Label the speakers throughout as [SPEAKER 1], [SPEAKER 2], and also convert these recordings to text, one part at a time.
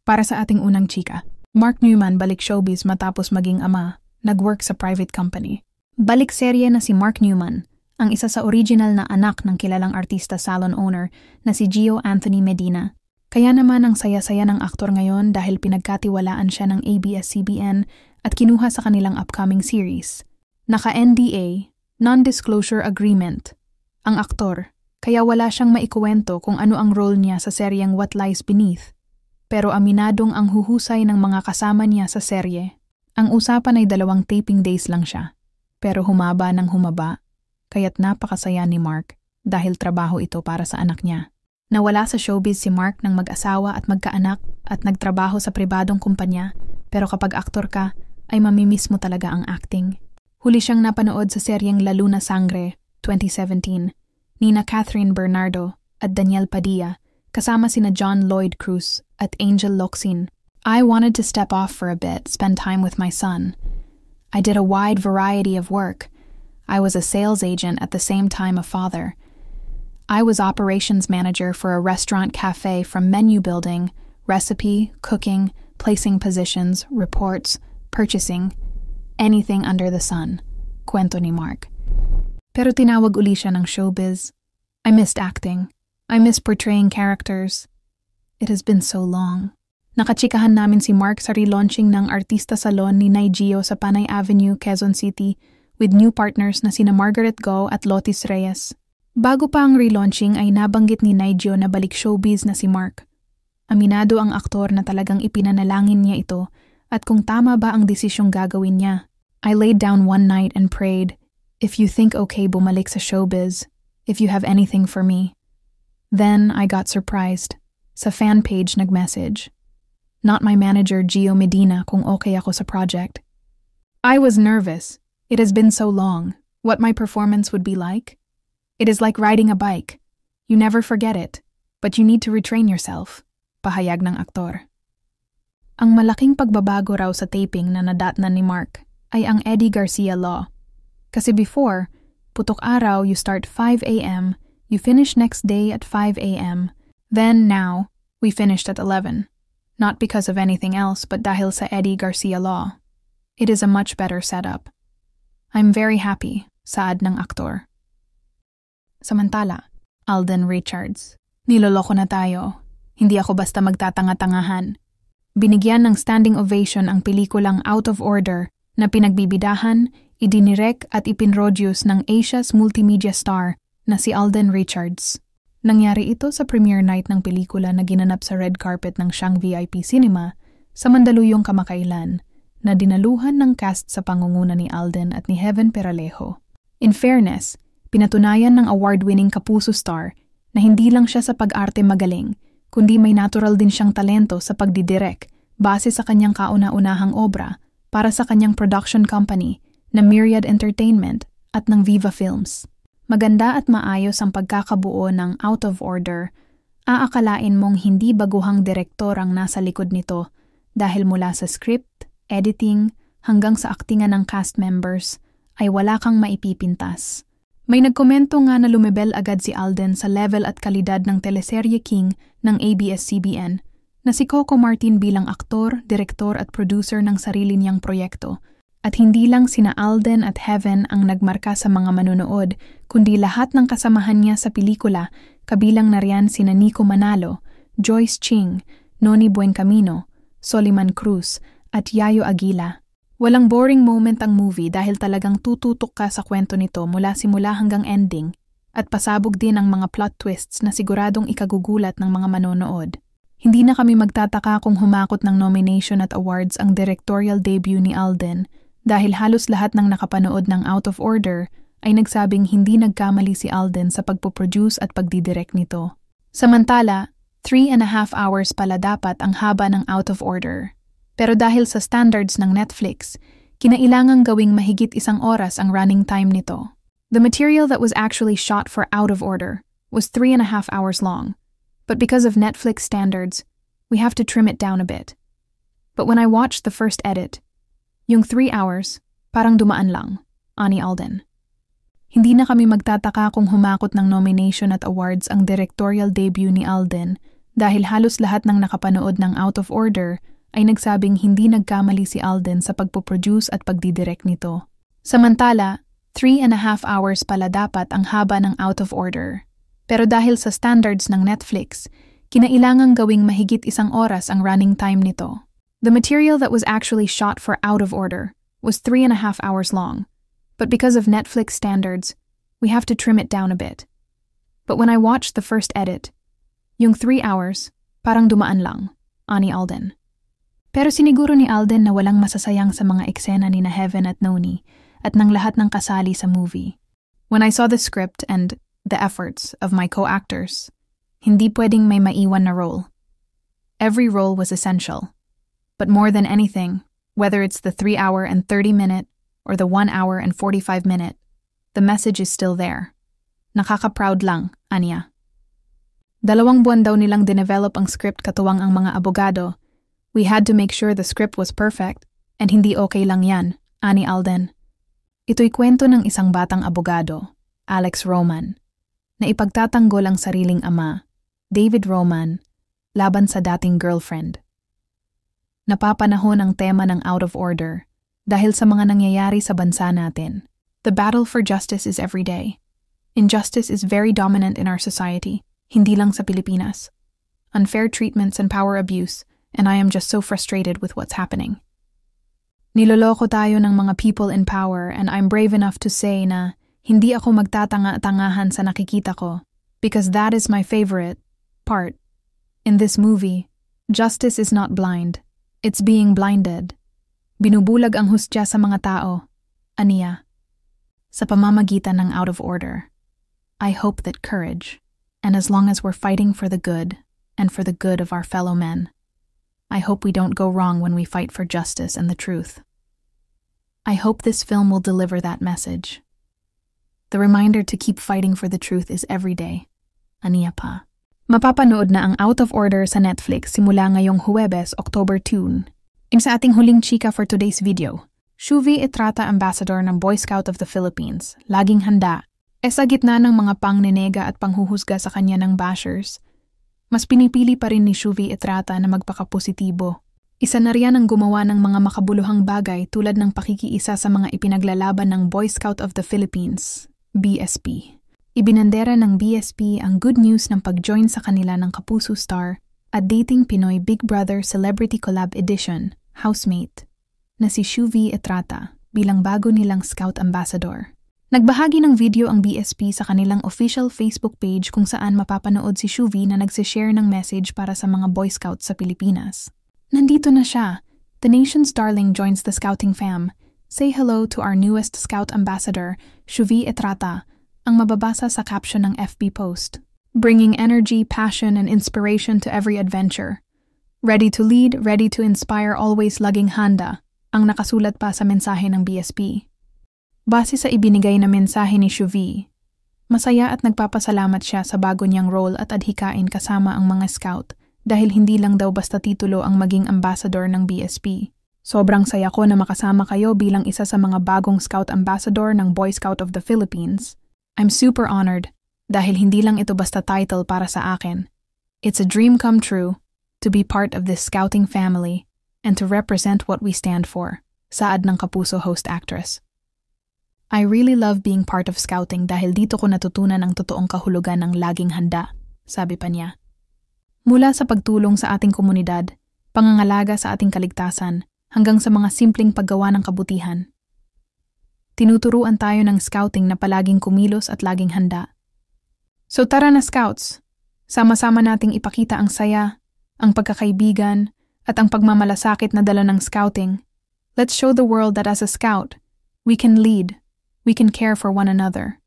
[SPEAKER 1] Para sa ating unang chika, Mark Newman balik showbiz matapos maging ama, nag-work sa private company. Balik serye na si Mark Newman, ang isa sa original na anak ng kilalang artista salon owner na si Gio Anthony Medina. Kaya naman ang saya-saya ng aktor ngayon dahil pinagkatiwalaan siya ng ABS-CBN at kinuha sa kanilang upcoming series. Naka-NDA, Non-Disclosure Agreement, ang aktor, kaya wala siyang maikuwento kung ano ang role niya sa seryeng What Lies Beneath. Pero aminadong ang huhusay ng mga kasama niya sa serye. Ang usapan ay 2 taping days lang siya. Pero humaba ng humaba, kaya't napakasaya ni Mark dahil trabaho ito para sa anak niya. Nawala sa showbiz si Mark ng mag-asawa at magkaanak at nagtrabaho sa pribadong kumpanya, pero kapag aktor ka, ay mamimiss mo talaga ang acting. Huli siyang napanood sa seryeng La Luna Sangre, 2017, nina Catherine Bernardo at Daniel Padilla, kasama sina John Lloyd Cruz at Angel Locsin. I wanted to step off for a bit, spend time with my son. I did a wide variety of work. I was a sales agent at the same time a father. I was operations manager for a restaurant cafe from menu building, recipe, cooking, placing positions, reports, purchasing, anything under the sun, kwento ni Mark. Pero tinawag uli siya ng showbiz. I missed acting. I miss portraying characters. It has been so long. Nakachikahan namin si Mark sa relaunching ng Artista Salon ni Gio sa Panay Avenue, Quezon City with new partners na sina Margaret Go at Lotis Reyes. Bago pa ang relaunching ay nabanggit ni Gio na balik showbiz na si Mark. Aminado ang aktor na talagang ipinanalangin niya ito at kung tama ba ang desisyong gagawin niya. I laid down one night and prayed, if you think okay bumalik sa showbiz, if you have anything for me. Then I got surprised. Sa fan page nag-message. Not my manager Gio Medina kung okay ako sa project. I was nervous. It has been so long. What my performance would be like? It is like riding a bike. You never forget it, but you need to retrain yourself. Pahayag ng aktor. Ang malaking pagbabago raw sa taping na nadatnan ni Mark ay ang Eddie Garcia Law. Kasi before, putok araw you start 5 a.m., you finish next day at 5 a.m., then now, we finished at 11. Not because of anything else but dahil sa Eddie Garcia Law. It is a much better setup. I'm very happy, saad ng aktor. Samantala, Alden Richards. Niloloko na tayo. Hindi ako basta magtatanga-tangahan. Binigyan ng standing ovation ang pelikulang Out of Order na pinagbibidahan, idinirek at ipinroduce ng Asia's multimedia star na si Alden Richards. Nangyari ito sa premiere night ng pelikula na ginanap sa red carpet ng Siyang VIP Cinema sa Mandaluyong kamakailan na dinaluhan ng cast sa pangunguna ni Alden at ni Heaven Peralejo. In fairness, pinatunayan ng award-winning Kapuso star na hindi lang siya sa pag-arte magaling, kundi may natural din siyang talento sa pagdidirek base sa kanyang kauna-unahang obra para sa kanyang production company na Myriad Entertainment at ng Viva Films. Maganda at maayos ang pagkakabuo ng Out of Order, aakalain mong hindi baguhang direktor ang nasa likod nito dahil mula sa script, editing, hanggang sa aktingan ng cast members ay wala kang maipipintas. May nagkomento nga na lumebel agad si Alden sa level at kalidad ng teleserye king ng ABS-CBN na si Coco Martin bilang aktor, direktor at producer ng sarili niyang proyekto. At hindi lang sina Alden at Heaven ang nagmarka sa mga manunood, kundi lahat ng kasamahan niya sa pelikula, kabilang na riyan sina Nico Manalo, Joyce Ching, Noni Buencamino, Soliman Cruz, at Yayo Aguila. Walang boring moment ang movie dahil talagang tututok ka sa kwento nito mula simula hanggang ending, at pasabog din ang mga plot twists na siguradong ikagugulat ng mga manonood. Hindi na kami magtataka kung humakot ng nomination at awards ang directorial debut ni Alden, dahil halos lahat ng nakapanood ng Out of Order ay nagsabing hindi nagkamali si Alden sa pagpoproduce at pagdidirect nito. Samantala, 3.5 hours pala dapat ang haba ng Out of Order. Pero dahil sa standards ng Netflix, kinailangang gawing mahigit 1 oras ang running time nito. The material that was actually shot for Out of Order was 3.5 hours long, but because of Netflix standards, we have to trim it down a bit. But when I watched the first edit, yung 3 hours, parang dumaan lang, ani Alden. Hindi na kami magtataka kung humakot ng nomination at awards ang directorial debut ni Alden Dahil halos lahat ng nakapanood ng Out of Order ay nagsabing hindi nagkamali si Alden sa pagpoproduce at pagdidirect nito. Samantala, 3.5 hours pala dapat ang haba ng Out of Order. Pero dahil sa standards ng Netflix, kinailangang gawing mahigit 1 oras ang running time nito. The material that was actually shot for Out of Order was 3.5 hours long, but because of Netflix standards, we have to trim it down a bit. But when I watched the first edit, yung 3 hours, parang dumaan lang, ani Alden. Pero siniguro ni Alden na walang masasayang sa mga eksena ni na Heaven at Noni at ng lahat ng kasali sa movie. When I saw the script and the efforts of my co-actors, hindi pwedeng may maiwan na role. Every role was essential. But more than anything, whether it's the 3-hour and 30-minute or the 1-hour and 45-minute, the message is still there. Nakaka-proud lang, aniya. 2 buwan daw nilang dinevelop ang script katuwang ang mga abogado. We had to make sure the script was perfect, and hindi okay lang yan, ani Alden. Ito'y kwento ng isang batang abogado, Alex Roman, na ipagtatanggol ang sariling ama, David Roman, laban sa dating girlfriend. Napapanahon ang tema ng Out of Order dahil sa mga nangyayari sa bansa natin. The battle for justice is every day. Injustice is very dominant in our society, hindi lang sa Pilipinas. Unfair treatments and power abuse, and I am just so frustrated with what's happening. Niloloko tayo ng mga people in power, and I'm brave enough to say na hindi ako magtatanga-tangahan sa nakikita ko, because that is my favorite part. In this movie, justice is not blind. It's being blinded. Binubulag ang hustisya sa mga tao, aniya. Sa pamamagitan ng Out of Order, I hope that courage, and as long as we're fighting for the good and for the good of our fellow men, I hope we don't go wrong when we fight for justice and the truth. I hope this film will deliver that message. The reminder to keep fighting for the truth is every day. Aniya pa. Mapapanood na ang Out of Order sa Netflix simula ngayong Huwebes, October 2. Sa ating huling chika for today's video, Shuvi Etrata Ambassador ng Boy Scout of the Philippines, laging handa. Sa gitna ng mga pangnenega at panghuhusga sa kanya ng bashers, mas pinipili pa rin ni Shuvi Etrata na magpakapositibo. Isa na riyan ang gumawa ng mga makabuluhang bagay tulad ng pakikiisa sa mga ipinaglalaban ng Boy Scout of the Philippines, BSP. Ibinandera ng BSP ang good news ng pag-join sa kanila ng Kapuso Star at dating Pinoy Big Brother Celebrity Collab Edition, housemate, na si Shuvi Etrata bilang bago nilang Scout Ambassador. Nagbahagi ng video ang BSP sa kanilang official Facebook page kung saan mapapanood si Shuvi na nagsishare ng message para sa mga Boy Scouts sa Pilipinas. Nandito na siya. The nation's darling joins the scouting fam. Say hello to our newest Scout Ambassador, Shuvi Etrata, ang mababasa sa caption ng FB post. Bringing energy, passion, and inspiration to every adventure. Ready to lead, ready to inspire, always laging handa, ang nakasulat pa sa mensahe ng BSP. Base sa ibinigay na mensahe ni Shuvi, masaya at nagpapasalamat siya sa bago niyang role at adhikain kasama ang mga scout dahil hindi lang daw basta titulo ang maging ambassador ng BSP. Sobrang saya ko na makasama kayo bilang isa sa mga bagong Scout Ambassador ng Boy Scout of the Philippines. I'm super honored dahil hindi lang ito basta title para sa akin. It's a dream come true to be part of this scouting family and to represent what we stand for, saad ng Kapuso host actress. I really love being part of scouting dahil dito ko natutunan ang totoong kahulugan ng laging handa, sabi pa niya. Mula sa pagtulong sa ating komunidad, pangangalaga sa ating kaligtasan, hanggang sa mga simpleng paggawa ng kabutihan. Tinuturuan tayo ng scouting na palaging kumilos at laging handa. So tara na scouts, sama-sama nating ipakita ang saya, ang pagkakaibigan, at ang pagmamalasakit na dala ng scouting. Let's show the world that as a scout, we can lead, we can care for one another.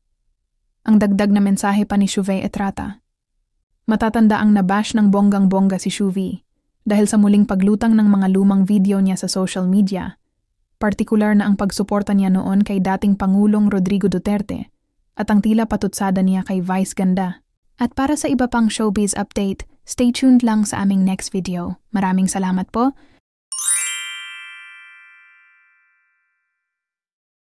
[SPEAKER 1] Ang dagdag na mensahe pa ni Shuvi Etrata. Matatanda ang nabash ng bonggang-bongga si Shuvi dahil sa muling paglutang ng mga lumang video niya sa social media. Partikular na ang pagsuporta niya noon kay dating Pangulong Rodrigo Duterte at ang tila patutsada niya kay Vice Ganda. At para sa iba pang showbiz update, stay tuned lang sa aming next video. Maraming salamat po